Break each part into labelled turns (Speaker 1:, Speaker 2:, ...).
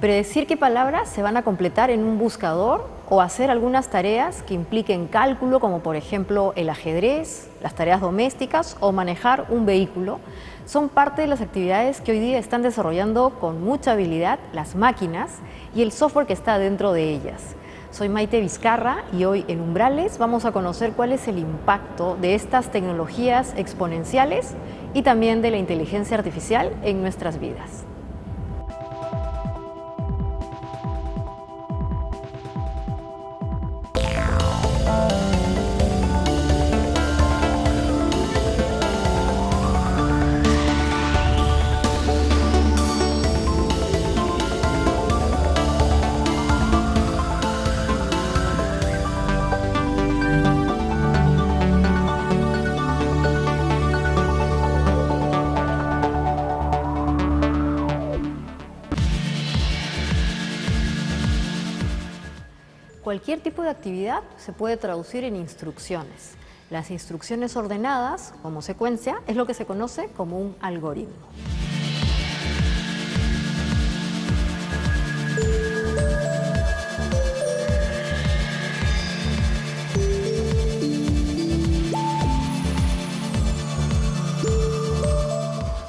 Speaker 1: predecir qué palabras se van a completar en un buscador o hacer algunas tareas que impliquen cálculo, como por ejemplo el ajedrez, las tareas domésticas o manejar un vehículo, son parte de las actividades que hoy día están desarrollando con mucha habilidad las máquinas y el software que está dentro de ellas. Soy Maite Vizcarra y hoy en Umbrales vamos a conocer cuál es el impacto de estas tecnologías exponenciales y también de la inteligencia artificial en nuestras vidas. Cualquier tipo de actividad se puede traducir en instrucciones. Las instrucciones ordenadas, como secuencia, es lo que se conoce como un algoritmo.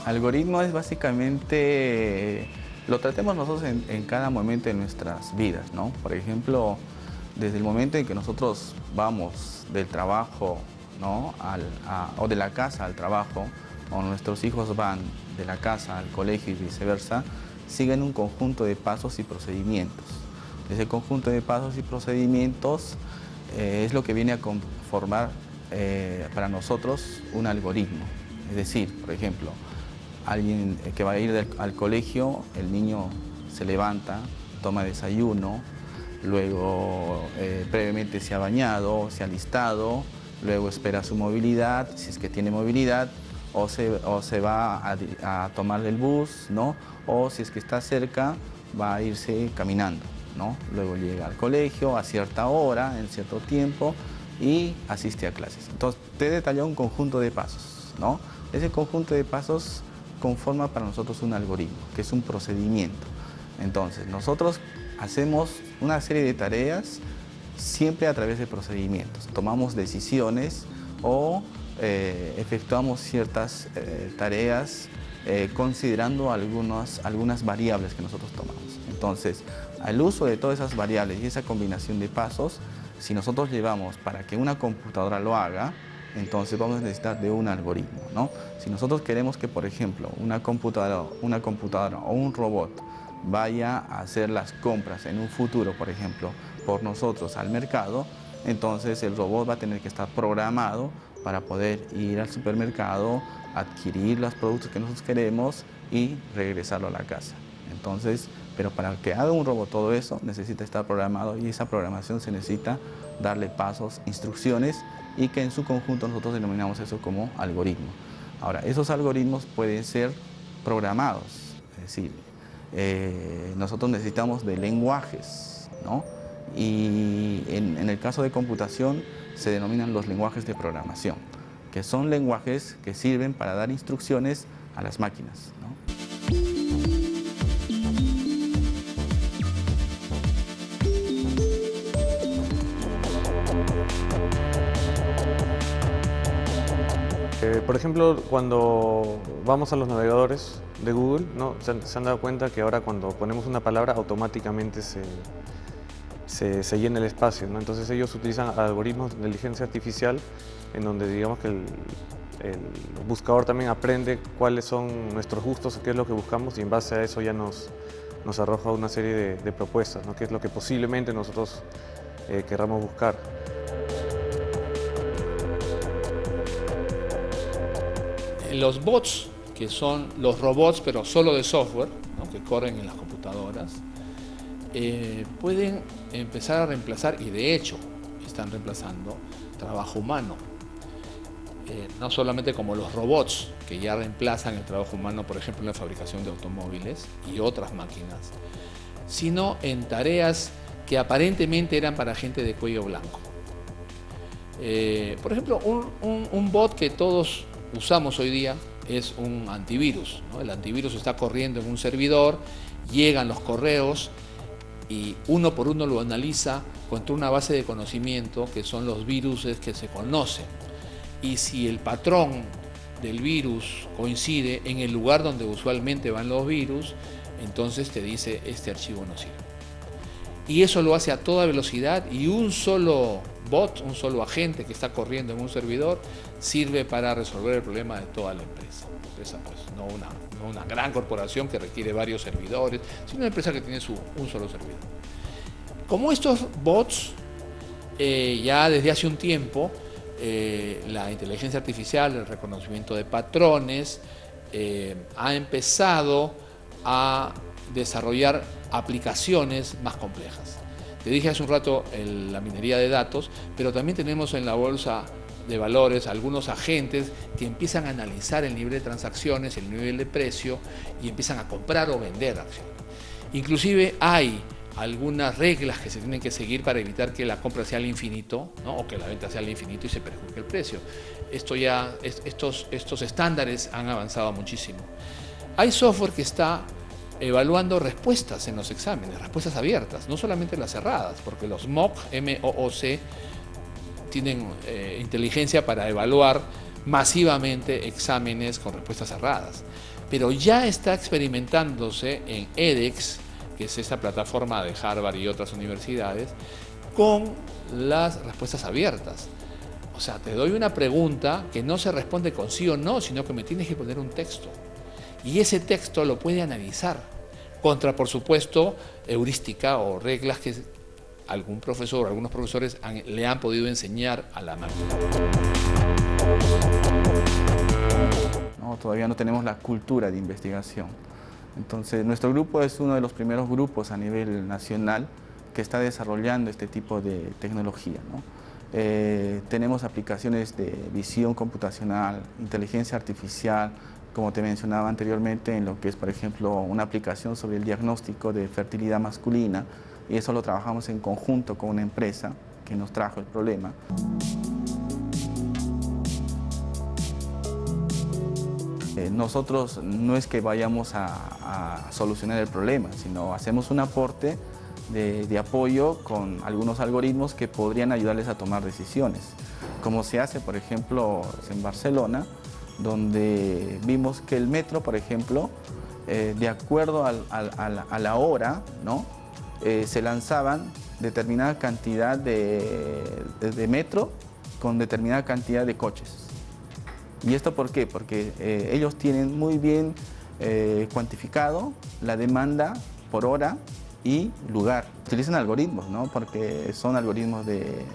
Speaker 2: Algoritmo es básicamente, lo tratemos nosotros en cada momento de nuestras vidas, ¿no? Por ejemplo, desde el momento en que nosotros vamos del trabajo, ¿no? o de la casa al trabajo, o nuestros hijos van de la casa al colegio y viceversa, siguen un conjunto de pasos y procedimientos. Ese conjunto de pasos y procedimientos es lo que viene a conformar para nosotros un algoritmo. Es decir, por ejemplo, alguien que va a ir al colegio, el niño se levanta, toma desayuno, luego previamente se ha bañado, se ha alistado, luego espera su movilidad, si es que tiene movilidad, o se va a tomar el bus, ¿no? O si es que está cerca, va a irse caminando, ¿no? Luego llega al colegio a cierta hora, en cierto tiempo, y asiste a clases. Entonces, te detalló un conjunto de pasos, ¿no? Ese conjunto de pasos conforma para nosotros un algoritmo, que es un procedimiento. Entonces, nosotros hacemos una serie de tareas siempre a través de procedimientos. Tomamos decisiones o efectuamos ciertas tareas considerando algunas variables que nosotros tomamos. Entonces, al uso de todas esas variables y esa combinación de pasos, si nosotros llevamos para que una computadora lo haga, entonces vamos a necesitar de un algoritmo, ¿no? Si nosotros queremos que, por ejemplo, una computadora o un robot vaya a hacer las compras en un futuro, por ejemplo, por nosotros al mercado, entonces el robot va a tener que estar programado para poder ir al supermercado, adquirir los productos que nosotros queremos y regresarlo a la casa. Entonces, pero para que haga un robot todo eso, necesita estar programado y esa programación se necesita darle pasos, instrucciones y que en su conjunto nosotros denominamos eso como algoritmo. Ahora, esos algoritmos pueden ser programados, es decir, nosotros necesitamos de lenguajes, ¿no? Y en el caso de computación se denominan los lenguajes de programación, que son lenguajes que sirven para dar instrucciones a las máquinas, ¿no?
Speaker 3: Por ejemplo, cuando vamos a los navegadores de Google, ¿no? Se han dado cuenta que ahora cuando ponemos una palabra automáticamente se llena el espacio, ¿no? Entonces ellos utilizan algoritmos de inteligencia artificial en donde digamos que el buscador también aprende cuáles son nuestros gustos, qué es lo que buscamos y en base a eso ya nos arroja una serie de propuestas, ¿no? Qué es lo que posiblemente nosotros querramos buscar.
Speaker 4: Los bots, que son los robots pero solo de software, ¿no? Que corren en las computadoras, pueden empezar a reemplazar, y de hecho están reemplazando, trabajo humano. No solamente como los robots que ya reemplazan el trabajo humano, por ejemplo en la fabricación de automóviles y otras máquinas, sino en tareas que aparentemente eran para gente de cuello blanco. Por ejemplo, un bot que todos usamos hoy día es un antivirus, ¿no? El antivirus está corriendo en un servidor llegan los correos y uno por uno lo analiza contra una base de conocimiento que son los virus que se conocen. Y si el patrón del virus coincide en el lugar donde usualmente van los virus, entonces te dice este archivo no sirve. Y eso lo hace a toda velocidad y un solo bot, un solo agente que está corriendo en un servidor sirve para resolver el problema de toda la empresa. Pues, no una gran corporación que requiere varios servidores, sino una empresa que tiene un solo servidor. Como estos bots, ya desde hace un tiempo, la inteligencia artificial, el reconocimiento de patrones, ha empezado a desarrollar aplicaciones más complejas. Te dije hace un rato la minería de datos, pero también tenemos en la bolsa de valores algunos agentes que empiezan a analizar el nivel de transacciones, el nivel de precio y empiezan a comprar o vender acciones. Inclusive hay algunas reglas que se tienen que seguir para evitar que la compra sea al infinito, ¿no? O que la venta sea al infinito y se perjudique el precio. Estos estándares han avanzado muchísimo. Hay software que está evaluando respuestas en los exámenes, respuestas abiertas, no solamente las cerradas, porque los MOOC, M-O-O-C, tienen inteligencia para evaluar masivamente exámenes con respuestas cerradas. Pero ya está experimentándose en edX, que es esta plataforma de Harvard y otras universidades, con las respuestas abiertas. O sea, te doy una pregunta que no se responde con sí o no, sino que me tienes que poner un texto. Y ese texto lo puede analizar contra, por supuesto, heurística o reglas que algún profesor o algunos profesores le han podido enseñar a la máquina.
Speaker 2: No, todavía no tenemos la cultura de investigación. Entonces, nuestro grupo es uno de los primeros grupos a nivel nacional que está desarrollando este tipo de tecnología, ¿no? Tenemos aplicaciones de visión computacional, inteligencia artificial, como te mencionaba anteriormente, en lo que es, por ejemplo, una aplicación sobre el diagnóstico de fertilidad masculina, y eso lo trabajamos en conjunto con una empresa que nos trajo el problema. Nosotros no es que vayamos a solucionar el problema, sino hacemos un aporte de apoyo con algunos algoritmos que podrían ayudarles a tomar decisiones. Como se hace, por ejemplo, en Barcelona, donde vimos que el metro, por ejemplo, de acuerdo a la hora, ¿no? Se lanzaban determinada cantidad de metro con determinada cantidad de coches. ¿Y esto por qué? Porque ellos tienen muy bien cuantificado la demanda por hora y lugar. Utilizan algoritmos, ¿no? Porque son algoritmos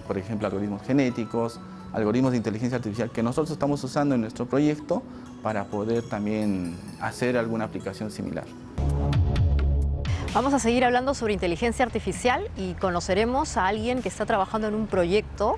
Speaker 2: por ejemplo, algoritmos genéticos, algoritmos de inteligencia artificial que nosotros estamos usando en nuestro proyecto para poder también hacer alguna aplicación similar.
Speaker 1: Vamos a seguir hablando sobre inteligencia artificial y conoceremos a alguien que está trabajando en un proyecto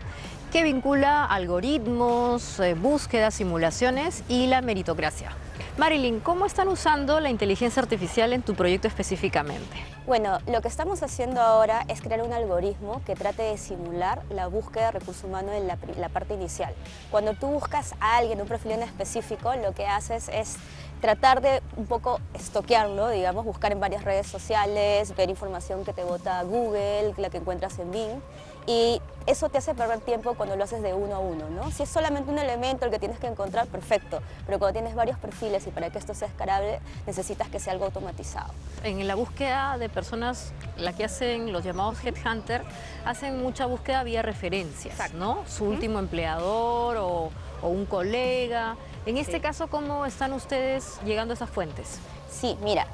Speaker 1: que vincula algoritmos, búsquedas, simulaciones y la meritocracia. Marilyn, ¿cómo están usando la inteligencia artificial en tu proyecto específicamente?
Speaker 5: Bueno, lo que estamos haciendo ahora es crear un algoritmo que trate de simular la búsqueda de recursos humanos en la parte inicial. Cuando tú buscas a alguien, un perfil en específico, lo que haces es tratar de un poco estoquearlo, digamos, buscar en varias redes sociales, ver información que te bota Google, la que encuentras en Bing, y eso te hace perder tiempo cuando lo haces de uno a uno, ¿no? Si es solamente un elemento el que tienes que encontrar, perfecto, pero cuando tienes varios perfiles y para que esto sea escalable, necesitas que sea algo automatizado.
Speaker 1: En la búsqueda de personas, la que hacen los llamados headhunter, hacen mucha búsqueda vía referencias, ¿no? Su último empleador o un colega. En este caso, ¿cómo están ustedes llegando a esas fuentes?
Speaker 5: Sí, mira,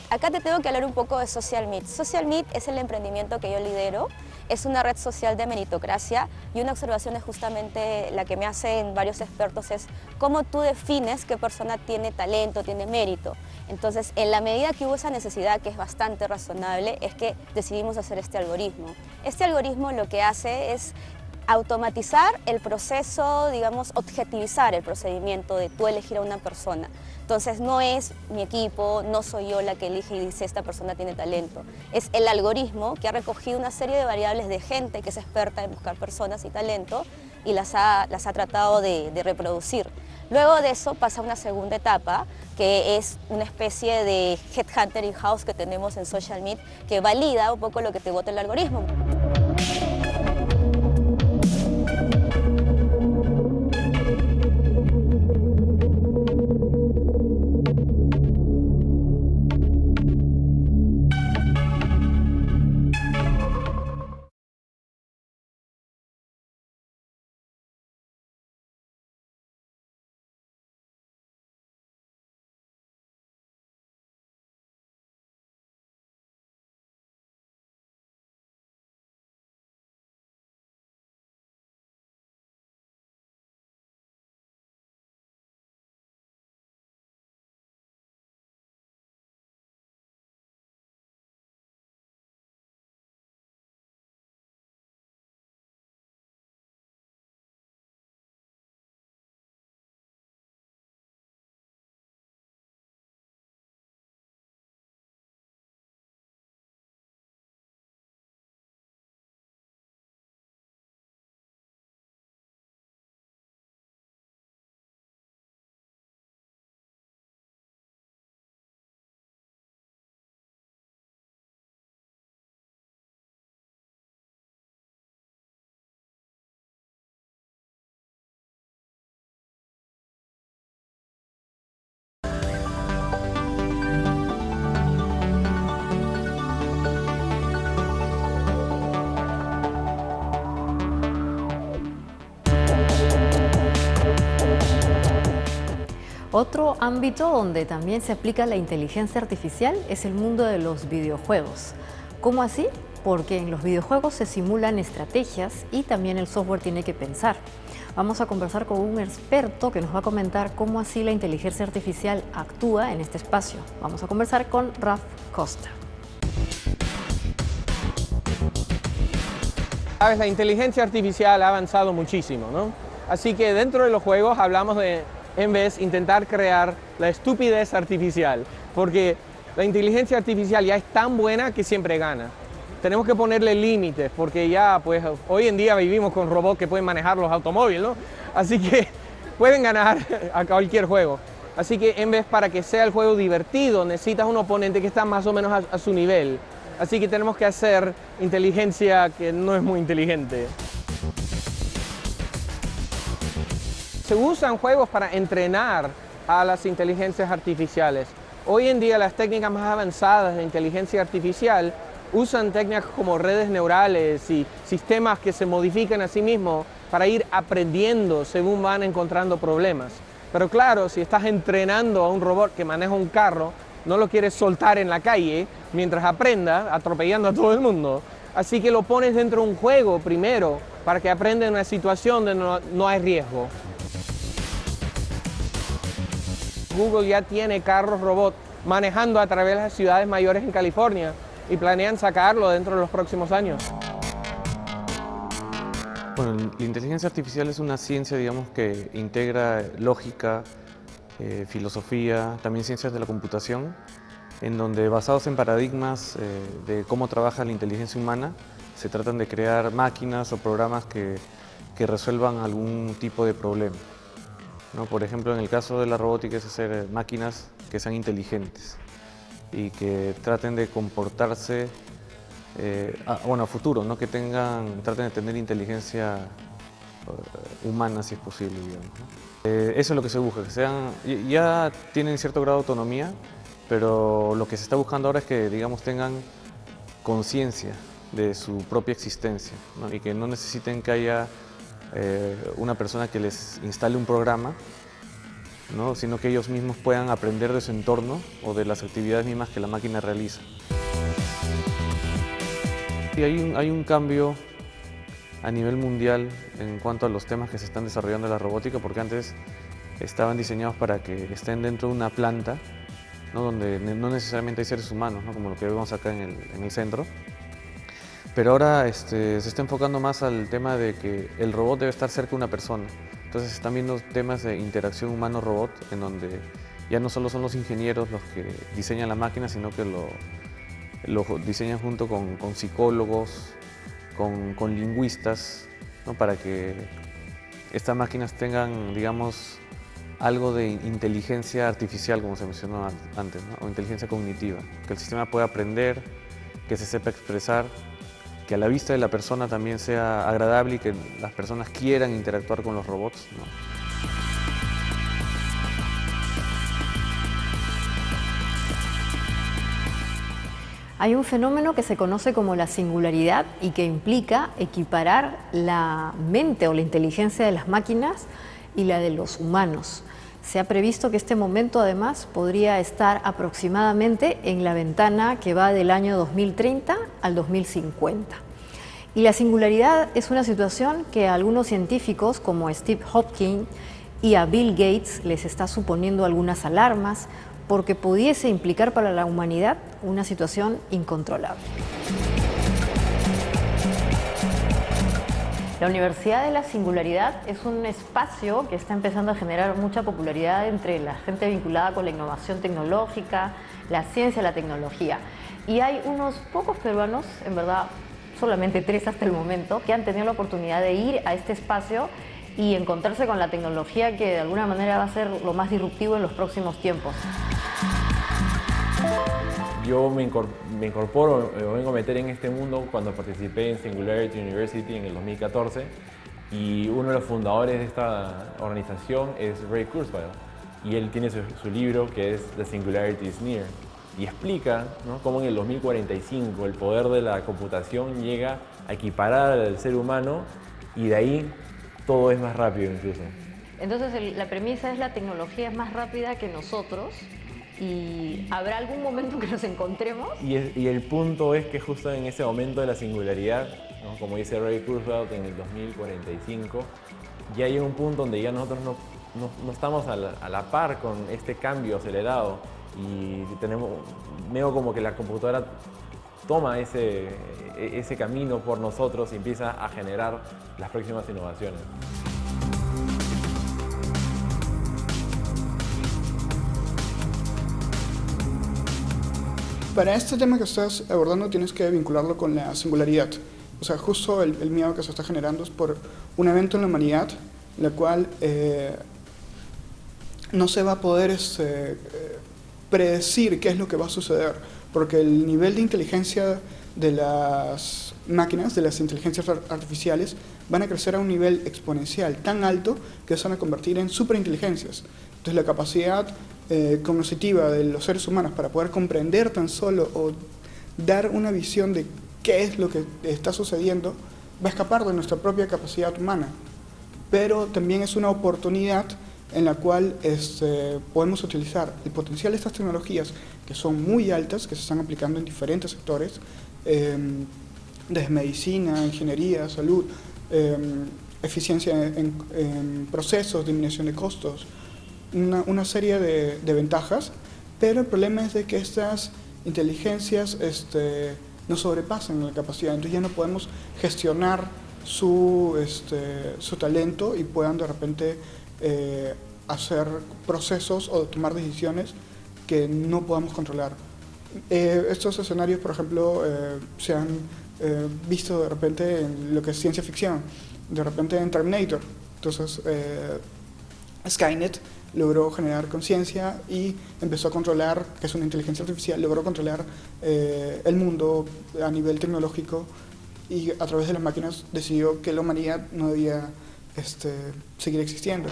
Speaker 5: acá te tengo que hablar un poco de Social Meet. Social Meet es el emprendimiento que yo lidero, es una red social de meritocracia y una observación es justamente la que me hacen varios expertos es cómo tú defines qué persona tiene talento, tiene mérito. Entonces, en la medida que hubo esa necesidad, que es bastante razonable, es que decidimos hacer este algoritmo. Este algoritmo lo que hace es automatizar el proceso, digamos, objetivizar el procedimiento de tú elegir a una persona. Entonces no es mi equipo, no soy yo la que elige y dice esta persona tiene talento. Es el algoritmo que ha recogido una serie de variables de gente que es experta en buscar personas y talento y las ha tratado de reproducir. Luego de eso pasa una segunda etapa, que es una especie de headhunter in-house que tenemos en Social Meet, que valida un poco lo que te bota el algoritmo.
Speaker 1: Otro ámbito donde también se aplica la inteligencia artificial es el mundo de los videojuegos. ¿Cómo así? Porque en los videojuegos se simulan estrategias y también el software tiene que pensar. Vamos a conversar con un experto que nos va a comentar cómo así la inteligencia artificial actúa en este espacio. Vamos a conversar con Raf Costa.
Speaker 6: La inteligencia artificial ha avanzado muchísimo, ¿no? Así que dentro de los juegos hablamos de, en vez, intentar crear la estupidez artificial, porque la inteligencia artificial ya es tan buena que siempre gana. Tenemos que ponerle límites, porque ya, pues, hoy en día vivimos con robots que pueden manejar los automóviles, ¿no? Así que pueden ganar a cualquier juego. Así que en vez, para que sea el juego divertido, necesitas un oponente que está más o menos a su nivel. Así que tenemos que hacer inteligencia que no es muy inteligente. Se usan juegos para entrenar a las inteligencias artificiales. Hoy en día las técnicas más avanzadas de inteligencia artificial usan técnicas como redes neurales y sistemas que se modifican a sí mismos para ir aprendiendo según van encontrando problemas. Pero claro, si estás entrenando a un robot que maneja un carro, no lo quieres soltar en la calle mientras aprenda, atropellando a todo el mundo. Así que lo pones dentro de un juego primero para que aprenda en una situación donde no hay riesgo. Google ya tiene carros robot manejando a través de las ciudades mayores en California y planean sacarlo dentro de los próximos años.
Speaker 3: Bueno, la inteligencia artificial es una ciencia, digamos, que integra lógica, filosofía, también ciencias de la computación, en donde basados en paradigmas de cómo trabaja la inteligencia humana, se tratan de crear máquinas o programas que resuelvan algún tipo de problema, ¿no? Por ejemplo, en el caso de la robótica es hacer máquinas que sean inteligentes y que traten de comportarse a futuro, ¿no? Que traten de tener inteligencia humana si es posible, digamos, ¿no? Eso es lo que se busca, que ya tienen cierto grado de autonomía, pero lo que se está buscando ahora es que, digamos, tengan conciencia de su propia existencia, ¿no? Y que no necesiten que haya una persona que les instale un programa, ¿no? Sino que ellos mismos puedan aprender de su entorno o de las actividades mismas que la máquina realiza. Y hay un cambio a nivel mundial en cuanto a los temas que se están desarrollando en la robótica, porque antes estaban diseñados para que estén dentro de una planta, ¿no? Donde no necesariamente hay seres humanos, ¿no? Como lo que vemos acá en el centro. Pero ahora se está enfocando más al tema de que el robot debe estar cerca de una persona. Entonces están viendo temas de interacción humano-robot, en donde ya no solo son los ingenieros los que diseñan la máquina, sino que lo diseñan junto con psicólogos, con lingüistas, ¿no? Para que estas máquinas tengan, digamos, algo de inteligencia artificial, como se mencionó antes, ¿no? O inteligencia cognitiva, que el sistema pueda aprender, que se sepa expresar, que a la vista de la persona también sea agradable y que las personas quieran interactuar con los robots, ¿no?
Speaker 1: Hay un fenómeno que se conoce como la singularidad y que implica equiparar la mente o la inteligencia de las máquinas y la de los humanos. Se ha previsto que este momento además podría estar aproximadamente en la ventana que va del año 2030 al 2050. Y la singularidad es una situación que a algunos científicos como Steve Hopkins y a Bill Gates les está suponiendo algunas alarmas porque pudiese implicar para la humanidad una situación incontrolable. La Universidad de la Singularidad es un espacio que está empezando a generar mucha popularidad entre la gente vinculada con la innovación tecnológica, la ciencia, la tecnología. Y hay unos pocos peruanos, en verdad solamente 3 hasta el momento, que han tenido la oportunidad de ir a este espacio y encontrarse con la tecnología que de alguna manera va a ser lo más disruptivo en los próximos tiempos.
Speaker 7: Yo me incorporo, me vengo a meter en este mundo cuando participé en Singularity University en el 2014 y uno de los fundadores de esta organización es Ray Kurzweil y él tiene su libro que es The Singularity is Near y explica, ¿no?, cómo en el 2045 el poder de la computación llega a equiparar al ser humano y de ahí todo es más rápido incluso.
Speaker 1: Entonces la premisa es la tecnología es más rápida que nosotros. ¿Y habrá algún momento que nos encontremos?
Speaker 7: Y el punto es que justo en ese momento de la singularidad, ¿no?, como dice Ray Kurzweil, en el 2045, ya hay un punto donde ya nosotros no estamos a la par con este cambio acelerado y veo como que la computadora toma ese camino por nosotros y empieza a generar las próximas innovaciones.
Speaker 8: Para este tema que estás abordando tienes que vincularlo con la singularidad. O sea, justo el miedo que se está generando es por un evento en la humanidad, en la cual no se va a poder predecir qué es lo que va a suceder, porque el nivel de inteligencia de las máquinas, de las inteligencias artificiales, van a crecer a un nivel exponencial tan alto que se van a convertir en superinteligencias. Entonces la capacidad cognitiva de los seres humanos para poder comprender tan solo o dar una visión de qué es lo que está sucediendo va a escapar de nuestra propia capacidad humana. Pero también es una oportunidad en la cual podemos utilizar el potencial de estas tecnologías que son muy altas, que se están aplicando en diferentes sectores, desde medicina, ingeniería, salud, eficiencia en procesos, disminución de costos, una serie de ventajas, pero el problema es de que estas inteligencias nos sobrepasan en la capacidad, entonces ya no podemos gestionar su talento y puedan de repente hacer procesos o tomar decisiones que no podamos controlar. Estos escenarios, por ejemplo, se han visto de repente en lo que es ciencia ficción, de repente en Terminator. Entonces, Skynet logró generar conciencia y empezó a controlar, que es una inteligencia artificial, logró controlar el mundo a nivel tecnológico y a través de las máquinas decidió que la humanidad no debía seguir existiendo.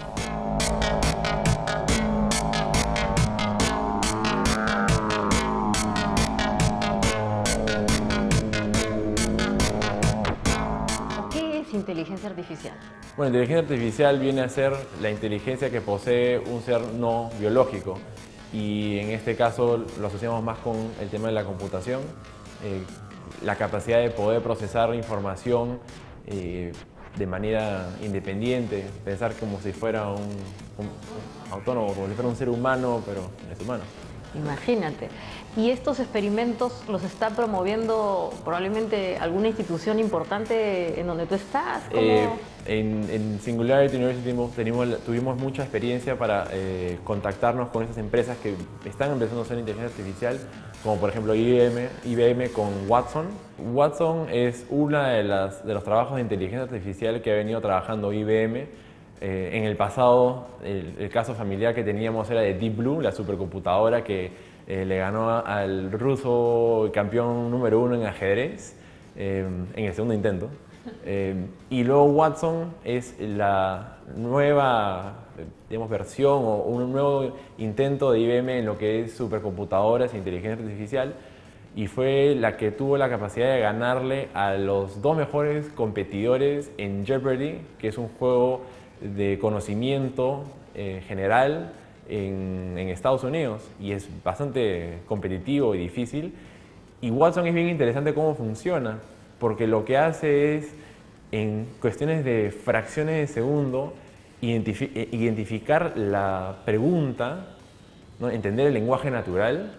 Speaker 1: ¿Qué es inteligencia artificial?
Speaker 7: Bueno, inteligencia artificial viene a ser la inteligencia que posee un ser no biológico y en este caso lo asociamos más con el tema de la computación, la capacidad de poder procesar información de manera independiente, pensar como si fuera un autónomo, como si fuera un ser humano, pero no es humano.
Speaker 1: Imagínate. ¿Y estos experimentos los está promoviendo probablemente alguna institución importante en donde tú estás?
Speaker 7: En Singularity University tuvimos mucha experiencia para contactarnos con esas empresas que están empezando a hacer inteligencia artificial, como por ejemplo IBM con Watson. Watson es uno de los trabajos de inteligencia artificial que ha venido trabajando IBM En el pasado, el caso familiar que teníamos era de Deep Blue, la supercomputadora que le ganó al ruso campeón número 1 en ajedrez en el segundo intento. Y luego Watson es la nueva, digamos, versión o un nuevo intento de IBM en lo que es supercomputadoras e inteligencia artificial, y fue la que tuvo la capacidad de ganarle a los dos mejores competidores en Jeopardy, que es un juego de conocimiento general en Estados Unidos, y es bastante competitivo y difícil. Y Watson es bien interesante cómo funciona, porque lo que hace es, en cuestiones de fracciones de segundo, identificar la pregunta, ¿no? Entender el lenguaje natural,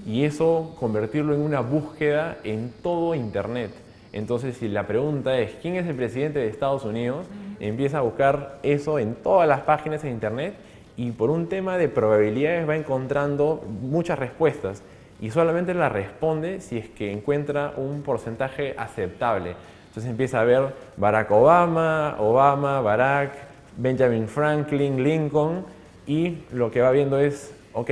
Speaker 7: y eso convertirlo en una búsqueda en todo Internet. Entonces, si la pregunta es ¿quién es el presidente de Estados Unidos?, empieza a buscar eso en todas las páginas de Internet, y por un tema de probabilidades va encontrando muchas respuestas, y solamente la responde si es que encuentra un porcentaje aceptable. Entonces empieza a ver Barack Obama, Barack, Benjamin Franklin, Lincoln, y lo que va viendo es, ok,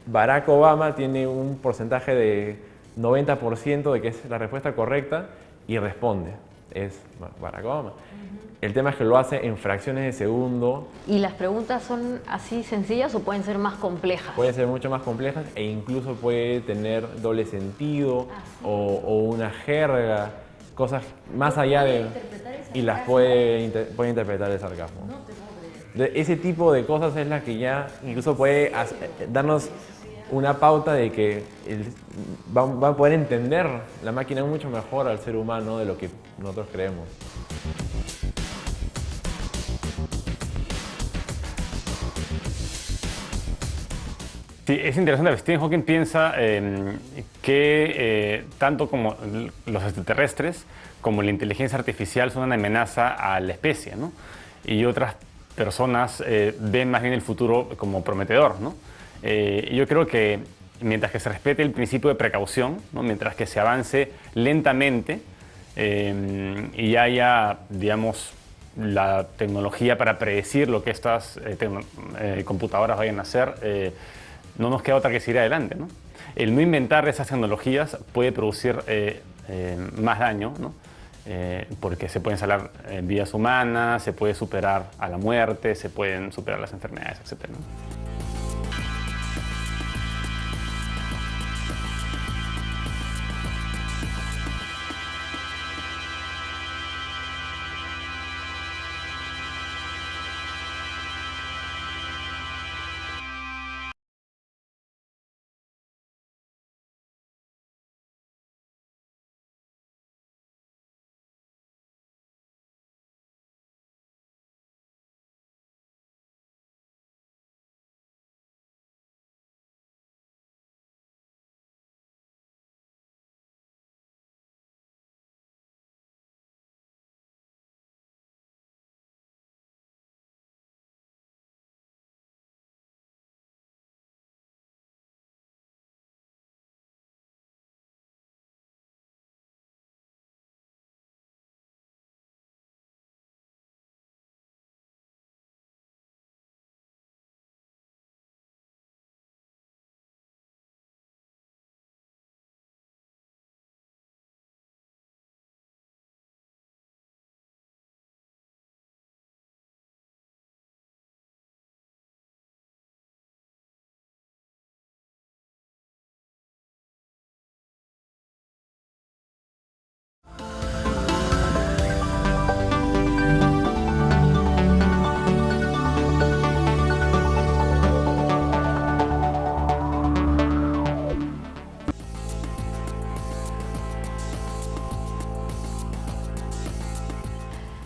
Speaker 7: Barack Obama tiene un porcentaje de 90% de que es la respuesta correcta, y responde, es Barack Obama. El tema es que lo hace en fracciones de segundo.
Speaker 1: ¿Y las preguntas son así sencillas o pueden ser más complejas?
Speaker 7: Pueden ser mucho más complejas, e incluso puede tener doble sentido o una jerga, cosas más allá de... Y las puede interpretar el sarcasmo. Ese tipo de cosas es la que ya incluso puede darnos una pauta de que va a poder entender la máquina mucho mejor al ser humano de lo que nosotros creemos.
Speaker 9: Sí, es interesante. Stephen Hawking piensa que tanto como los extraterrestres como la inteligencia artificial son una amenaza a la especie, ¿no? Y otras personas ven más bien el futuro como prometedor, ¿no? Yo creo que mientras que se respete el principio de precaución, ¿no? Mientras que se avance lentamente y haya, digamos, la tecnología para predecir lo que estas computadoras vayan a hacer, no nos queda otra que seguir adelante, ¿no? El no inventar esas tecnologías puede producir más daño, ¿no? Porque se pueden salvar vidas humanas, se puede superar a la muerte, se pueden superar las enfermedades, etc., ¿no?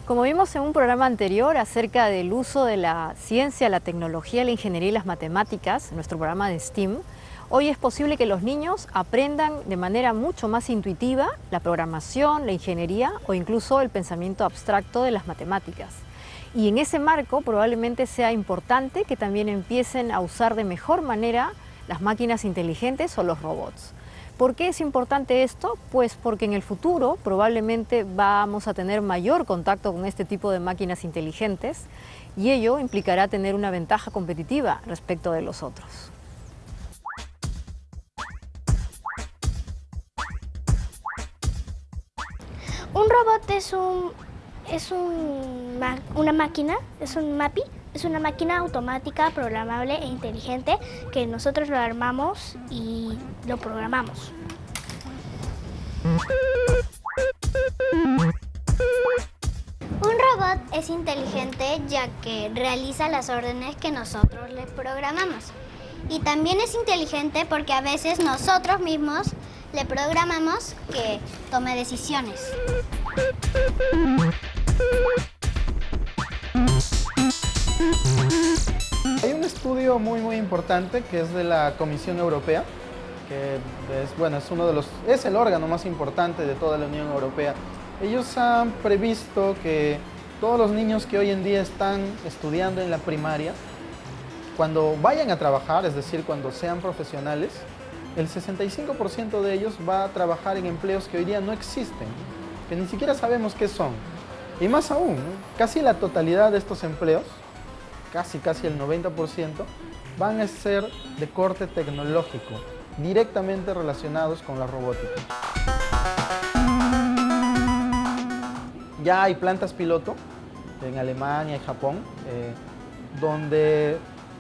Speaker 1: Como vimos en un programa anterior acerca del uso de la ciencia, la tecnología, la ingeniería y las matemáticas, nuestro programa de STEAM, hoy es posible que los niños aprendan de manera mucho más intuitiva la programación, la ingeniería o incluso el pensamiento abstracto de las matemáticas. Y en ese marco probablemente sea importante que también empiecen a usar de mejor manera las máquinas inteligentes o los robots. ¿Por qué es importante esto? Pues porque en el futuro probablemente vamos a tener mayor contacto con este tipo de máquinas inteligentes y ello implicará tener una ventaja competitiva respecto de los otros.
Speaker 10: Un robot una máquina, es un MAPI, es una máquina automática, programable e inteligente que nosotros lo armamos y lo programamos.
Speaker 11: Un robot es inteligente ya que realiza las órdenes que nosotros le programamos. Y también es inteligente porque a veces nosotros mismos le programamos que tome decisiones.
Speaker 6: Hay un estudio muy importante que es de la Comisión Europea, que es el órgano más importante de toda la Unión Europea. Ellos han previsto que todos los niños que hoy en día están estudiando en la primaria, cuando vayan a trabajar, es decir, cuando sean profesionales, el 65% de ellos va a trabajar en empleos que hoy día no existen, que ni siquiera sabemos qué son. Y más aún, casi la totalidad de estos empleos, casi el 90%, van a ser de corte tecnológico, directamente relacionados con la robótica. Ya hay plantas piloto en Alemania y Japón, donde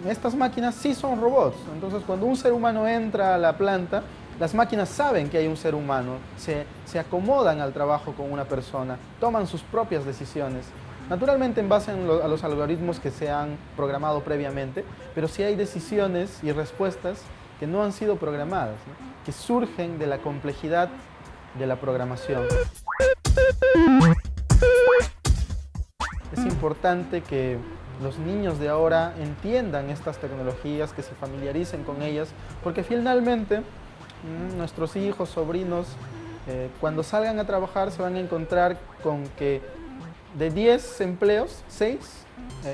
Speaker 6: estas máquinas sí son robots. Entonces, cuando un ser humano entra a la planta, las máquinas saben que hay un ser humano, se acomodan al trabajo con una persona, toman sus propias decisiones. Naturalmente en base a los algoritmos que se han programado previamente, pero sí hay decisiones y respuestas que no han sido programadas, ¿no? Que surgen de la complejidad de la programación. Es importante que los niños de ahora entiendan estas tecnologías, que se familiaricen con ellas, porque finalmente nuestros hijos, sobrinos, cuando salgan a trabajar se van a encontrar con que de 10 empleos, 6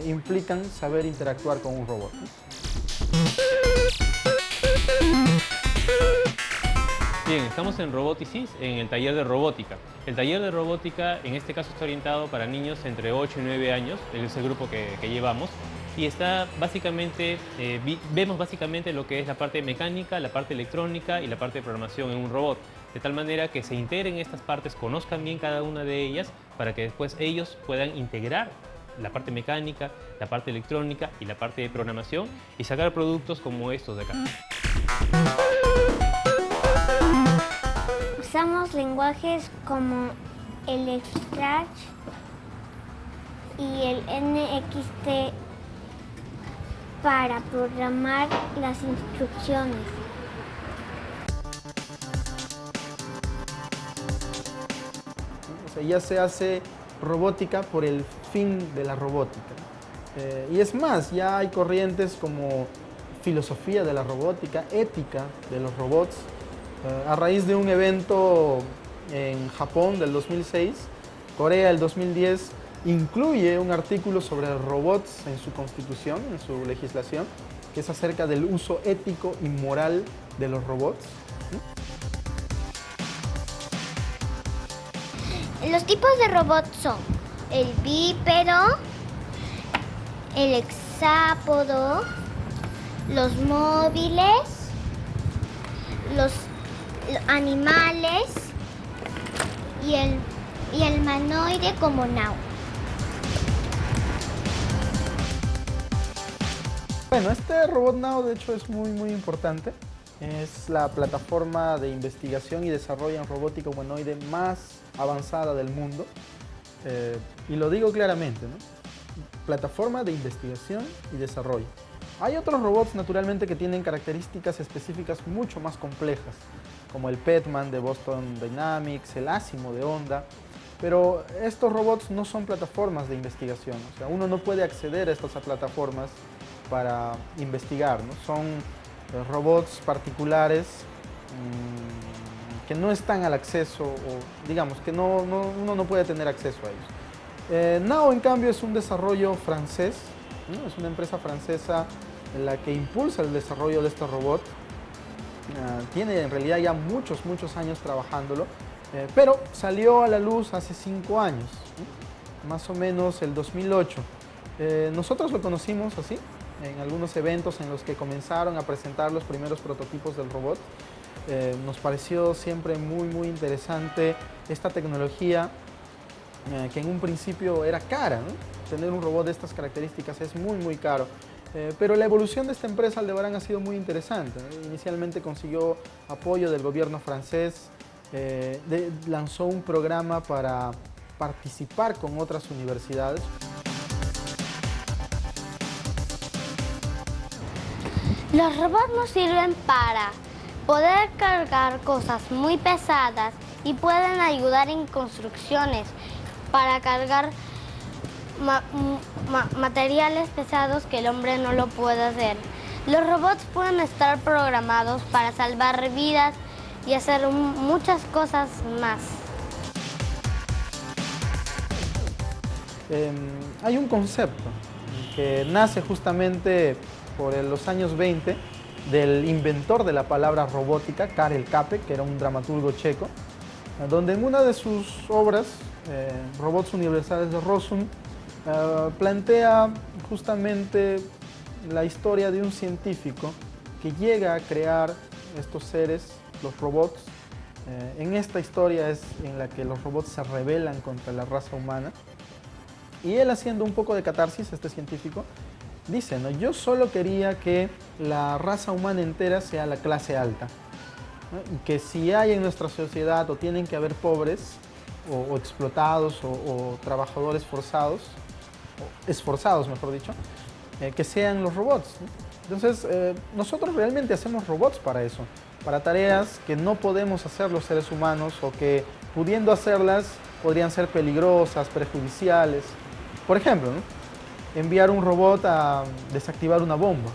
Speaker 6: implican saber interactuar con un robot, ¿no?
Speaker 12: Bien, estamos en Roboticis, en el taller de robótica. El taller de robótica en este caso está orientado para niños entre 8 y 9 años, es el grupo que llevamos, y está básicamente, vemos básicamente lo que es la parte mecánica, la parte electrónica y la parte de programación en un robot, de tal manera que se integren estas partes, conozcan bien cada una de ellas, para que después ellos puedan integrar la parte mecánica, la parte electrónica y la parte de programación y sacar productos como estos de acá.
Speaker 10: Usamos lenguajes como el Scratch y el NXT para programar las instrucciones.
Speaker 6: O sea, ya se hace robótica por el fin de la robótica. Y es más, ya hay corrientes como filosofía de la robótica, ética de los robots. A raíz de un evento en Japón del 2006, Corea del 2010 incluye un artículo sobre robots en su constitución, en su legislación, que es acerca del uso ético y moral de los robots.
Speaker 10: Los tipos de robots son el bípedo, el hexápodo, los móviles, los animales y el humanoide como Now.
Speaker 6: Bueno, este robot Now de hecho es muy importante. Es la plataforma de investigación y desarrollo en robótica humanoide más avanzada del mundo. Y lo digo claramente, ¿no? Plataforma de investigación y desarrollo. Hay otros robots naturalmente que tienen características específicas mucho más complejas, como el Petman de Boston Dynamics, el Asimo de Honda, pero estos robots no son plataformas de investigación, o sea, uno no puede acceder a estas plataformas para investigar, ¿no? Son robots particulares que no están al acceso, o digamos que uno no puede tener acceso a ellos. Now, en cambio, es un desarrollo francés, ¿no? Es una empresa francesa la que impulsa el desarrollo de este robot.
Speaker 13: tiene en realidad ya muchos años trabajándolo, pero salió a la luz hace 5 años, más o menos el 2008. Nosotros lo conocimos así, en algunos eventos en los que comenzaron a presentar los primeros prototipos del robot. Nos pareció siempre muy interesante esta tecnología que en un principio era cara, ¿no? Tener un robot de estas características es muy caro. Pero la evolución de esta empresa Aldebarán ha sido muy interesante, ¿no? Inicialmente consiguió apoyo del gobierno francés, lanzó un programa para participar con otras universidades.
Speaker 11: Los robots nos sirven para poder cargar cosas muy pesadas y pueden ayudar en construcciones para cargar materiales pesados que el hombre no lo puede hacer. Los robots pueden estar programados para salvar vidas y hacer muchas cosas más.
Speaker 13: Hay un concepto que nace justamente por los años 20 del inventor de la palabra robótica, Karel Capek, que era un dramaturgo checo, donde en una de sus obras, Robots Universales de Rossum, plantea justamente la historia de un científico que llega a crear estos seres, los robots. En esta historia es en la que los robots se rebelan contra la raza humana. Y él, haciendo un poco de catarsis, este científico, dice, ¿no? Yo solo quería que la raza humana entera sea la clase alta, ¿no? Y que si hay en nuestra sociedad o tienen que haber pobres o explotados o trabajadores forzados, o esforzados mejor dicho, que sean los robots, ¿no? Entonces nosotros realmente hacemos robots para eso, para tareas que no podemos hacer los seres humanos o que pudiendo hacerlas podrían ser peligrosas, perjudiciales. Por ejemplo, ¿no? Enviar un robot a desactivar una bomba.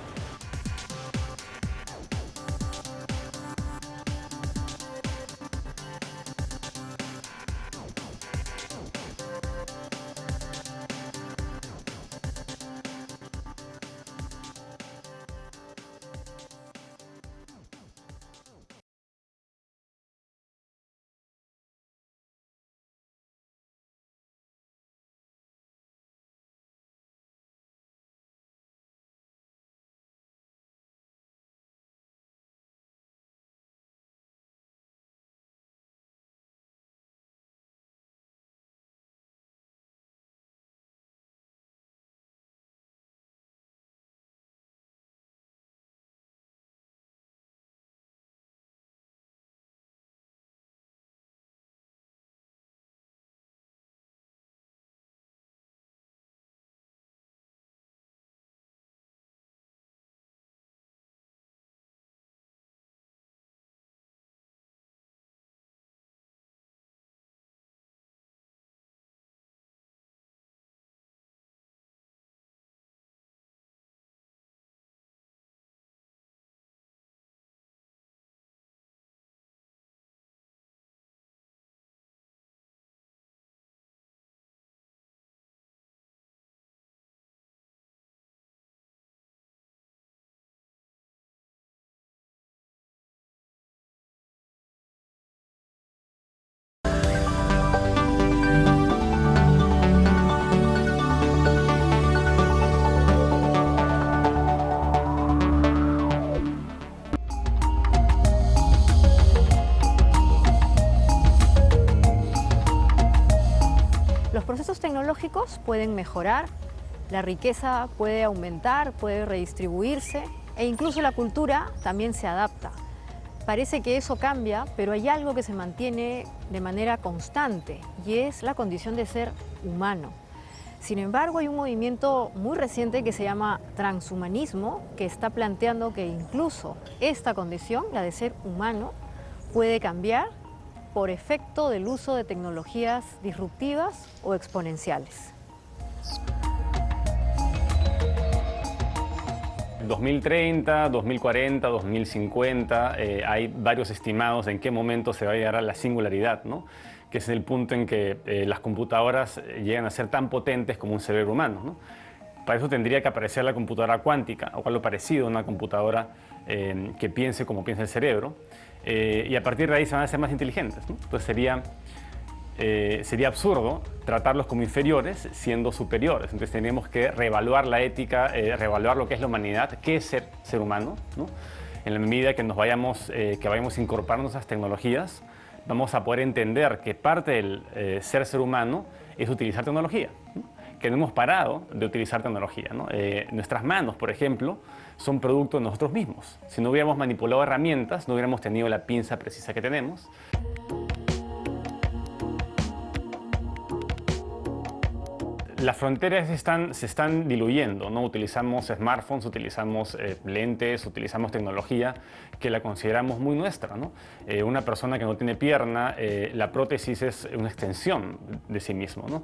Speaker 1: Los procesos tecnológicos pueden mejorar, la riqueza puede aumentar, puede redistribuirse e incluso la cultura también se adapta. Parece que eso cambia, pero hay algo que se mantiene de manera constante y es la condición de ser humano. Sin embargo, hay un movimiento muy reciente que se llama transhumanismo, que está planteando que incluso esta condición, la de ser humano, puede cambiar por efecto del uso de tecnologías disruptivas o exponenciales.
Speaker 9: En 2030, 2040, 2050, hay varios estimados en qué momento se va a llegar a la singularidad, ¿no? Que es el punto en que las computadoras llegan a ser tan potentes como un cerebro humano, ¿no? Para eso tendría que aparecer la computadora cuántica o algo parecido a una computadora que piense como piensa el cerebro, y a partir de ahí se van a hacer más inteligentes, ¿no? Entonces sería absurdo tratarlos como inferiores siendo superiores. Entonces tenemos que reevaluar la ética, reevaluar lo que es la humanidad, qué es ser humano, ¿no? En la medida que vayamos incorporando esas tecnologías, vamos a poder entender que parte del ser humano es utilizar tecnología, ¿no? Que no hemos parado de utilizar tecnología, ¿no? Nuestras manos, por ejemplo, son producto de nosotros mismos. Si no hubiéramos manipulado herramientas, no hubiéramos tenido la pinza precisa que tenemos. Las fronteras se están diluyendo, ¿no? Utilizamos smartphones, utilizamos lentes, utilizamos tecnología que la consideramos muy nuestra, ¿no? Una persona que no tiene pierna, la prótesis es una extensión de sí mismo, ¿no?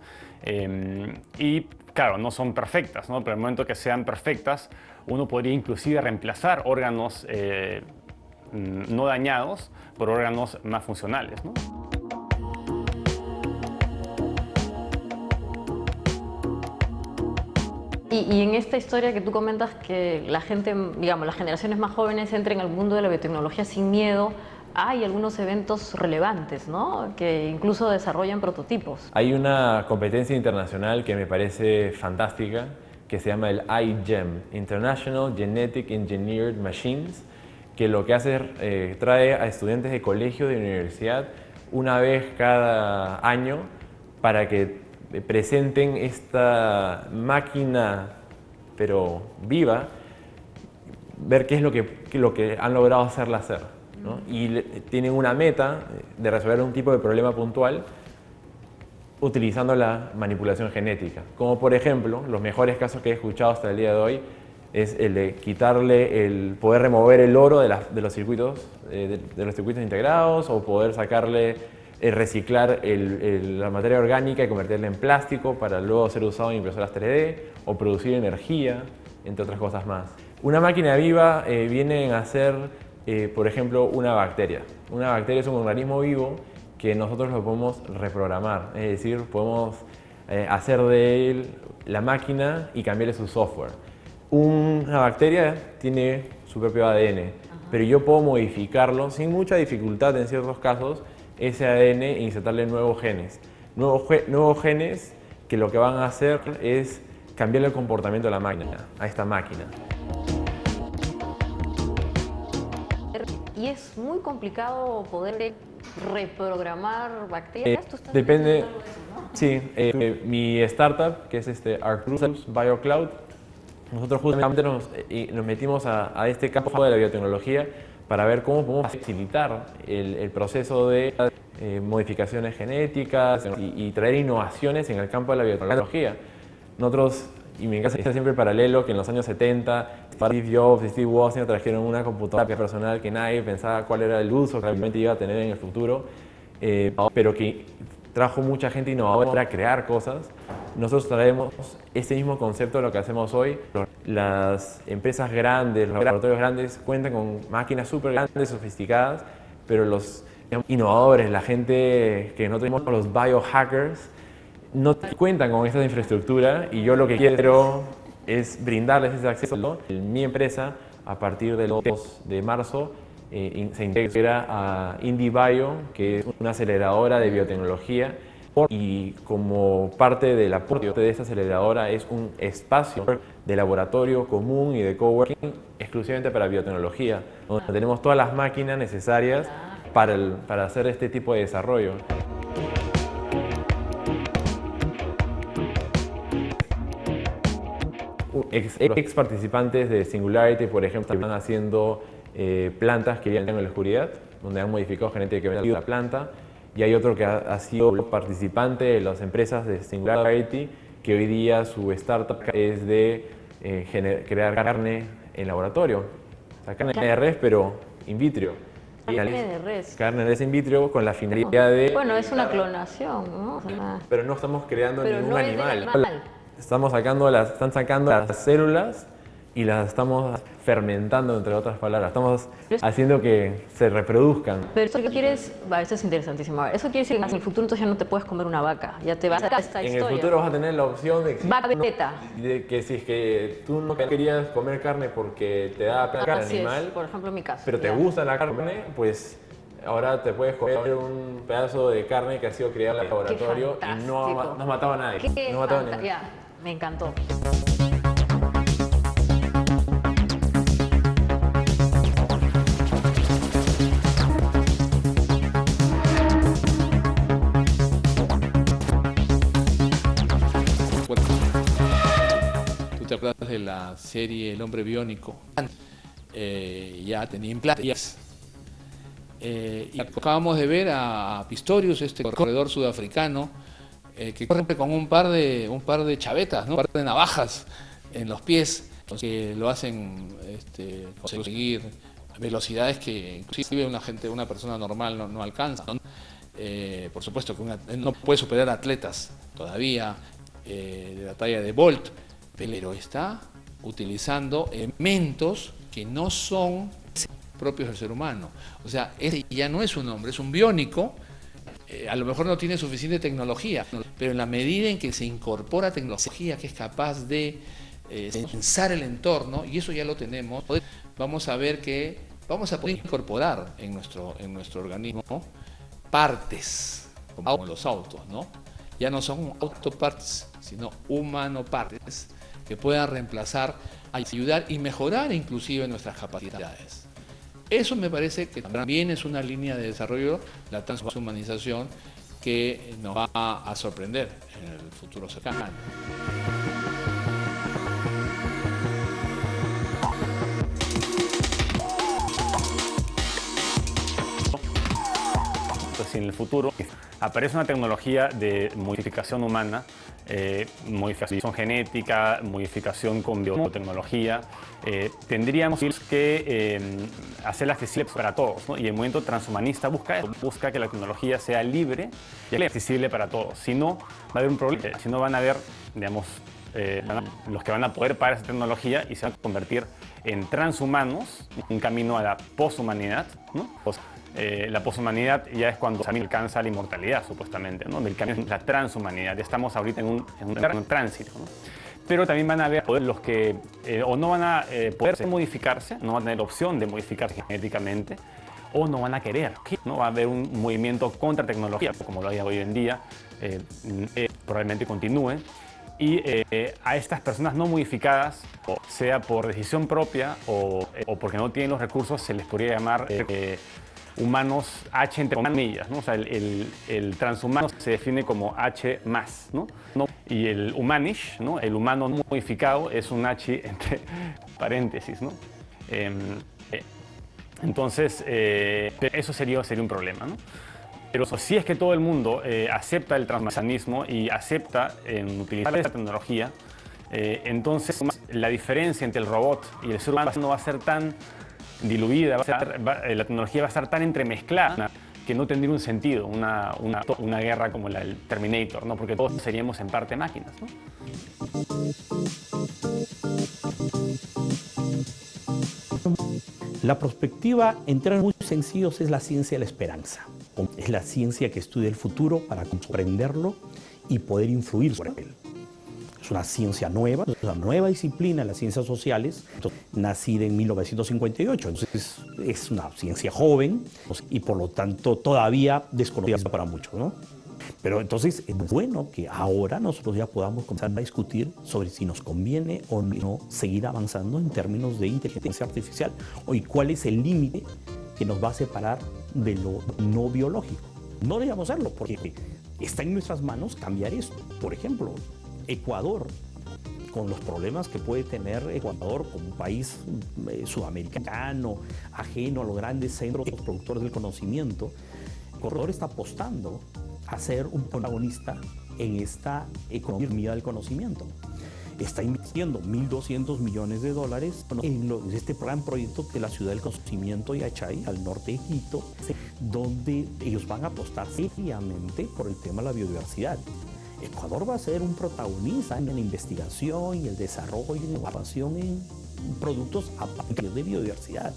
Speaker 9: Y claro, no son perfectas, ¿no? Pero en el momento que sean perfectas, uno podría inclusive reemplazar órganos no dañados por órganos más funcionales, ¿no?
Speaker 1: Y en esta historia que tú comentas que la gente, digamos, las generaciones más jóvenes entren al mundo de la biotecnología sin miedo, hay algunos eventos relevantes, ¿no? Que incluso desarrollan prototipos.
Speaker 7: Hay una competencia internacional que me parece fantástica, que se llama el iGEM, International Genetic Engineered Machines, que lo que hace es trae a estudiantes de colegio, de universidad, una vez cada año para que presenten esta máquina, pero viva, ver qué es lo que han logrado hacerla hacer, ¿no? Y tienen una meta de resolver un tipo de problema puntual utilizando la manipulación genética. Como por ejemplo, los mejores casos que he escuchado hasta el día de hoy es el de poder remover el oro de los circuitos integrados, o poder sacarle reciclar la materia orgánica y convertirla en plástico para luego ser usado en impresoras 3D o producir energía, entre otras cosas más. Una máquina viva viene a ser, por ejemplo, una bacteria. Una bacteria es un organismo vivo que nosotros lo podemos reprogramar, es decir, podemos hacer de él la máquina y cambiarle su software. Una bacteria tiene su propio ADN, pero yo puedo modificarlo sin mucha dificultad en ciertos casos, ese ADN, e insertarle nuevos genes. Nuevos genes que lo que van a hacer es cambiar el comportamiento de la máquina, a esta máquina.
Speaker 1: Y es muy complicado poder reprogramar bacterias.
Speaker 7: Depende. Sí, mi startup, que es Arcturus BioCloud, nosotros justamente nos metimos a este campo de la biotecnología para ver cómo podemos facilitar el proceso de modificaciones genéticas y traer innovaciones en el campo de la biotecnología. Nosotros, y mi caso está siempre paralelo, que en los años 70 Steve Jobs y Steve Wozniak trajeron una computadora personal que nadie pensaba cuál era el uso que realmente iba a tener en el futuro, pero que trajo mucha gente innovadora a crear cosas. Nosotros traemos este mismo concepto de lo que hacemos hoy. Las empresas grandes, los laboratorios grandes cuentan con máquinas súper grandes, sofisticadas, pero los innovadores, la gente que no tenemos, los biohackers, no cuentan con esta infraestructura, y yo lo que quiero es brindarles ese acceso. Mi empresa, a partir del 2 de marzo, se integra a IndieBio, que es una aceleradora de biotecnología, y como parte del aporte de esta aceleradora es un espacio de laboratorio común y de coworking exclusivamente para biotecnología, donde tenemos todas las máquinas necesarias para hacer este tipo de desarrollo. Ex participantes de Singularity, por ejemplo, están haciendo plantas que viven en la oscuridad, donde han modificado genéticamente la planta. Y hay otro que ha sido participante de las empresas de Singularity, que hoy día su startup es de crear carne en laboratorio. O sea, carne de res, pero in vitro.
Speaker 1: Carne de res.
Speaker 7: Carne de res in vitro con la finalidad de...
Speaker 1: Bueno, es una clonación, ¿no?
Speaker 7: Pero no estamos creando ningún
Speaker 1: no
Speaker 7: animal.
Speaker 1: Es del animal.
Speaker 7: Están sacando las células y las estamos fermentando, entre otras palabras. Estamos haciendo que se reproduzcan.
Speaker 1: Pero eso que quieres, eso es interesantísimo. Eso quiere decir que en el futuro entonces ya no te puedes comer una vaca, ya te vas a esta
Speaker 7: En
Speaker 1: historia.
Speaker 7: el futuro vas a tener la opción
Speaker 1: de
Speaker 7: que si es que tú no querías comer carne porque te da pena el animal,
Speaker 1: por ejemplo en mi caso.
Speaker 7: pero te gusta la carne, pues ahora te puedes comer un pedazo de carne que ha sido criado en el laboratorio y no has matado a nadie. No matado a nadie.
Speaker 1: Ya, me encantó.
Speaker 4: ¿Tú te acuerdas de la serie El Hombre Biónico? Ya tenía implantes. Y acabamos de ver a Pistorius, este corredor sudafricano, que corre con un par de chavetas, ¿no? Un par de navajas en los pies, que lo hacen conseguir velocidades que inclusive una persona normal no alcanza, ¿no? Por supuesto que no puede superar atletas todavía de la talla de Bolt, pero está utilizando elementos que no son propios del ser humano. O sea, ese ya no es un hombre, es un biónico. A lo mejor no tiene suficiente tecnología, pero en la medida en que se incorpora tecnología que es capaz de sensar el entorno, y eso ya lo tenemos, vamos a ver que vamos a poder incorporar en nuestro organismo partes, como los autos, ¿no? Ya no son autopartes, sino humanopartes que puedan reemplazar, ayudar y mejorar inclusive nuestras capacidades. Eso me parece que también es una línea de desarrollo, la transhumanización, que nos va a sorprender en el futuro cercano.
Speaker 9: Entonces, si en el futuro aparece una tecnología de modificación humana, modificación genética, modificación con biotecnología, tendríamos que hacerla accesible para todos, ¿no? Y el movimiento transhumanista busca que la tecnología sea libre y accesible para todos. Si no, va a haber un problema. Si no, van a haber, digamos, los que van a poder pagar esa tecnología y se van a convertir en transhumanos, un camino a la poshumanidad, ¿no? La poshumanidad ya es cuando se alcanza la inmortalidad, supuestamente, ¿no? Del camino es la transhumanidad. Ya estamos ahorita en un tránsito, ¿no? Pero también van a haber los que o no van a poder modificarse, no van a tener opción de modificarse genéticamente, o no van a querer, ¿no? Va a haber un movimiento contra tecnología, como lo hay hoy en día, probablemente continúe. Y a estas personas no modificadas, sea por decisión propia o porque no tienen los recursos, se les podría llamar humanos H entre comillas, ¿no? O sea, el transhumano se define como H+, ¿no? Y el humanish, ¿no? El humano no modificado, es un H entre paréntesis, ¿no? Entonces, eso sería un problema, ¿no? Pero si es que todo el mundo acepta el transhumanismo y acepta utilizar esta tecnología, entonces la diferencia entre el robot y el ser humano no va a ser tan diluida, la tecnología va a estar tan entremezclada que no tendría un sentido una guerra como la del Terminator, ¿no? Porque todos seríamos en parte máquinas, ¿no?
Speaker 14: La perspectiva, en términos muy sencillos, es la ciencia de la esperanza. Es la ciencia que estudia el futuro para comprenderlo y poder influir sobre él. Es una ciencia nueva, es una nueva disciplina en las ciencias sociales, nacida en 1958. Entonces es una ciencia joven y por lo tanto todavía desconocida para muchos, ¿no? Pero entonces es bueno que ahora nosotros ya podamos comenzar a discutir sobre si nos conviene o no seguir avanzando en términos de inteligencia artificial y cuál es el límite que nos va a separar de lo no biológico. No debemos hacerlo porque está en nuestras manos cambiar esto. Por ejemplo, Ecuador, con los problemas que puede tener Ecuador como un país sudamericano, ajeno a los grandes centros productores del conocimiento, Ecuador está apostando a ser un protagonista en esta economía del conocimiento. Está invirtiendo $1.200 millones en este gran proyecto de la ciudad del conocimiento Yachay, al norte de Quito, donde ellos van a apostar seriamente por el tema de la biodiversidad. Ecuador va a ser un protagonista en la investigación y el desarrollo y innovación en productos a partir de biodiversidad.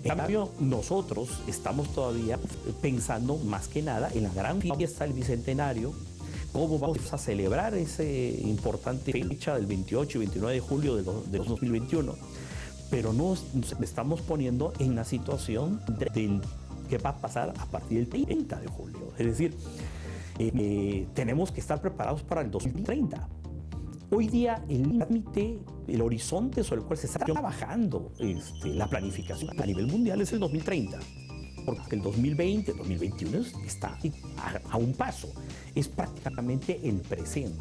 Speaker 14: En cambio, nosotros estamos todavía pensando más que nada en la gran fiesta del Bicentenario, cómo vamos a celebrar esa importante fecha del 28 y 29 de julio de 2021, pero nos estamos poniendo en la situación del qué va a pasar a partir del 30 de julio. Es decir, tenemos que estar preparados para el 2030. Hoy día el límite, el horizonte sobre el cual se está trabajando la planificación a nivel mundial es el 2030. Porque el 2020, el 2021 está a un paso. Es prácticamente el presente.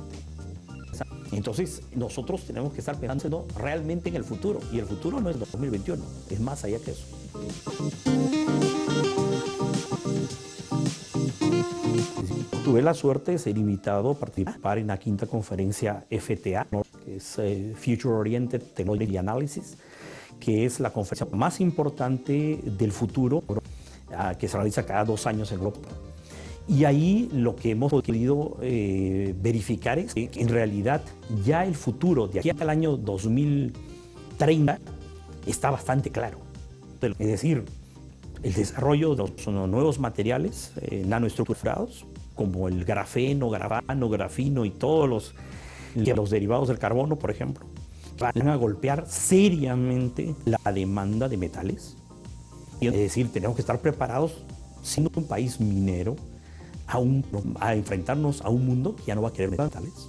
Speaker 14: Entonces nosotros tenemos que estar pensando realmente en el futuro. Y el futuro no es el 2021, es más allá que eso. Tuve la suerte de ser invitado a participar en la 5ª conferencia FTA, que es Future Oriented Technology Analysis, que es la conferencia más importante del futuro que se realiza cada 2 años en Europa. Y ahí lo que hemos podido verificar es que en realidad ya el futuro de aquí al año 2030 está bastante claro. Es decir, el desarrollo de los nuevos materiales nanoestructurados, como el grafeno, grafino y todos los derivados del carbono, por ejemplo, van a golpear seriamente la demanda de metales. Es decir, tenemos que estar preparados, siendo un país minero, a enfrentarnos a un mundo que ya no va a querer metales.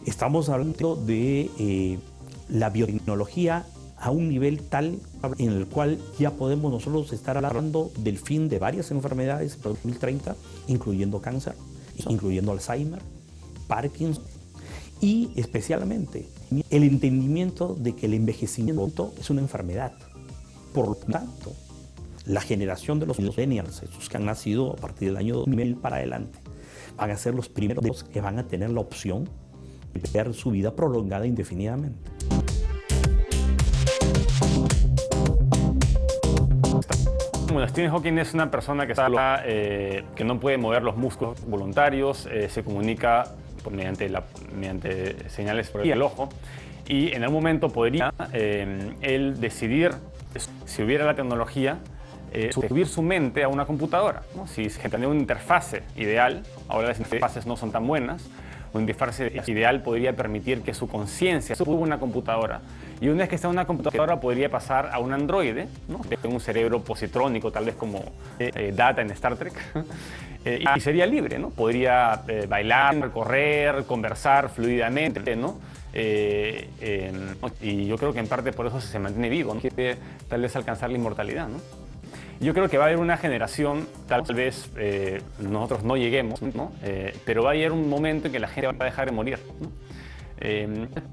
Speaker 14: Estamos hablando de la biotecnología a un nivel tal en el cual ya podemos nosotros estar hablando del fin de varias enfermedades para 2030, incluyendo cáncer, incluyendo Alzheimer, Parkinson y especialmente el entendimiento de que el envejecimiento es una enfermedad. Por lo tanto, la generación de los millennials, esos que han nacido a partir del año 2000 para adelante, van a ser los primeros que van a tener la opción de ver su vida prolongada indefinidamente.
Speaker 9: Bueno, Stephen Hawking es una persona que no puede mover los músculos voluntarios, se comunica mediante señales por el ojo, y en algún momento podría él decidir, si hubiera la tecnología, subir su mente a una computadora, ¿no? Si se tenía una interfase ideal, ahora las interfaces no son tan buenas, una interfase ideal podría permitir que su conciencia suba a una computadora, y una vez que está en una computadora podría pasar a un androide, ¿no? Que tiene un cerebro positrónico, tal vez como Data en Star Trek, y sería libre, ¿no? Podría bailar, correr, conversar fluidamente, ¿no? Y yo creo que en parte por eso se mantiene vivo, ¿no? Quiere tal vez alcanzar la inmortalidad, ¿no? Yo creo que va a haber una generación, tal vez nosotros no lleguemos, ¿no? Pero va a haber un momento en que la gente va a dejar de morir, ¿no?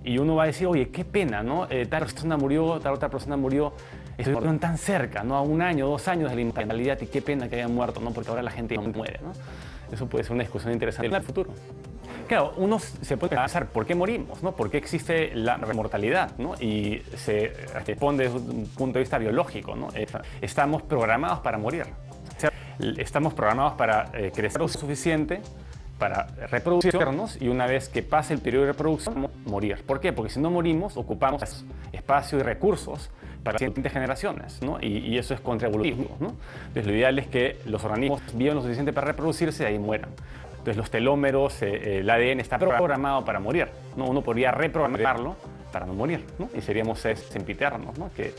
Speaker 9: Y uno va a decir, oye, qué pena, ¿no? Tal persona murió, tal otra persona murió, estuvieron tan cerca, ¿no? A 1 año, 2 años de la inmortalidad, y qué pena que hayan muerto, ¿no? Porque ahora la gente no muere, ¿no? Eso puede ser una discusión interesante en el futuro. Claro, uno se puede pensar, ¿por qué morimos? ¿No? ¿Por qué existe la mortalidad? ¿No? Y se responde desde un punto de vista biológico, ¿no? Estamos programados para morir. O sea, estamos programados para crecer lo suficiente, para reproducirnos, y una vez que pase el periodo de reproducción, morir. ¿Por qué? Porque si no morimos, ocupamos espacio y recursos para las siguientes generaciones, ¿no? Y eso es contraevolutivo, ¿no? Entonces, lo ideal es que los organismos vivan lo suficiente para reproducirse y ahí mueran. Entonces, los telómeros, el ADN está programado para morir, ¿no? Uno podría reprogramarlo para no morir, ¿no? Y seríamos seres sempiternos, ¿no? Que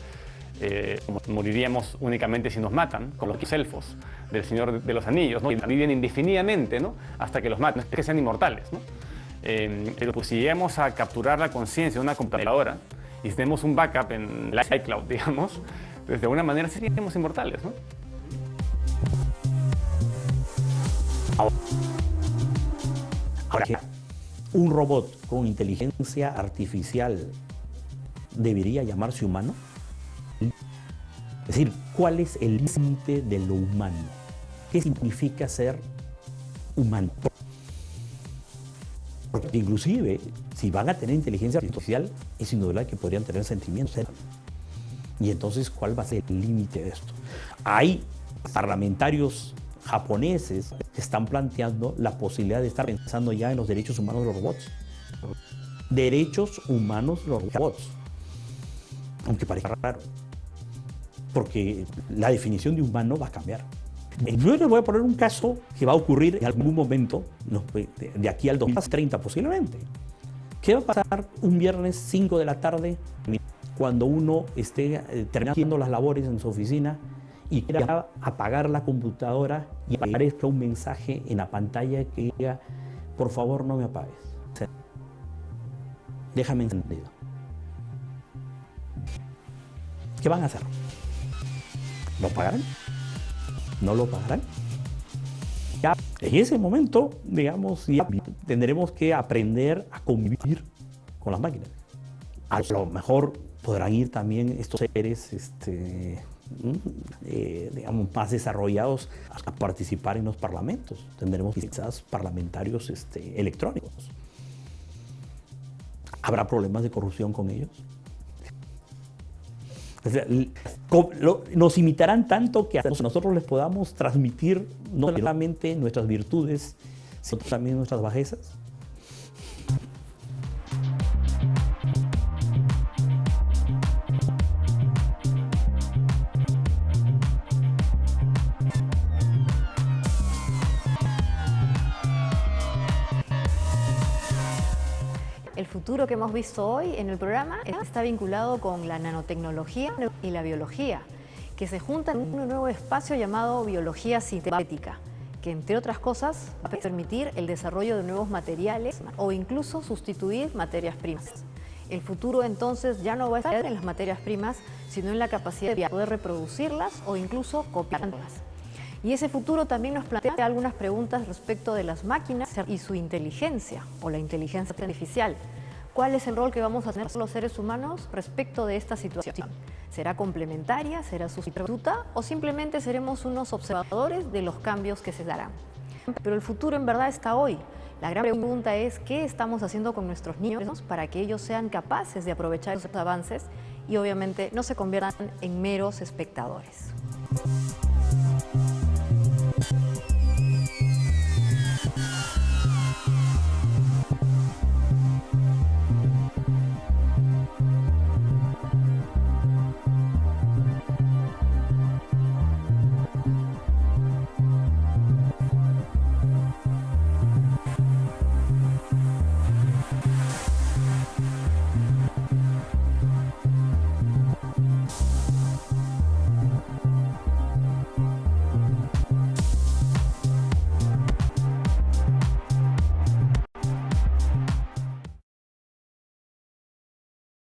Speaker 9: moriríamos únicamente si nos matan, como los elfos del Señor de los Anillos, ¿no? Y viven indefinidamente, ¿no? Hasta que los maten, que sean inmortales, ¿no? Pero pues, si llegamos a capturar la conciencia de una computadora y tenemos un backup en la iCloud, digamos, pues de alguna manera seríamos inmortales, ¿no?
Speaker 14: Ahora, ¿un robot con inteligencia artificial debería llamarse humano? Es decir, ¿cuál es el límite de lo humano? ¿Qué significa ser humano? Porque inclusive, si van a tener inteligencia artificial, es indudable que podrían tener sentimientos. Y entonces, ¿cuál va a ser el límite de esto? Hay parlamentarios japoneses se están planteando la posibilidad de estar pensando ya en los derechos humanos de los robots. Derechos humanos de los robots. Aunque parezca raro, porque la definición de humano va a cambiar. Yo les voy a poner un caso que va a ocurrir en algún momento, de aquí al 2030 posiblemente. ¿Qué va a pasar un viernes 5 de la tarde cuando uno esté terminando las labores en su oficina y quiera apagar la computadora y aparezca un mensaje en la pantalla que diga, por favor no me apagues, déjame encendido? ¿Qué van a hacer? ¿Lo pagarán? ¿No lo pagarán? Ya en ese momento, digamos, ya tendremos que aprender a convivir con las máquinas. A lo mejor podrán ir también estos seres, digamos, más desarrollados a participar en los parlamentos. Tendremos quizás parlamentarios electrónicos. ¿Habrá problemas de corrupción con ellos? O sea, nos imitarán tanto que nosotros les podamos transmitir no solamente nuestras virtudes, sino también nuestras bajezas.
Speaker 1: El futuro que hemos visto hoy en el programa está vinculado con la nanotecnología y la biología, que se juntan en un nuevo espacio llamado biología sintética, que entre otras cosas va a permitir el desarrollo de nuevos materiales o incluso sustituir materias primas. El futuro entonces ya no va a estar en las materias primas, sino en la capacidad de poder reproducirlas o incluso copiarlas. Y ese futuro también nos plantea algunas preguntas respecto de las máquinas y su inteligencia, o la inteligencia artificial. ¿Cuál es el rol que vamos a tener los seres humanos respecto de esta situación? ¿Será complementaria? ¿Será sustituta? ¿O simplemente seremos unos observadores de los cambios que se darán? Pero el futuro en verdad está hoy. La gran pregunta es, ¿qué estamos haciendo con nuestros niños para que ellos sean capaces de aprovechar esos avances y obviamente no se conviertan en meros espectadores?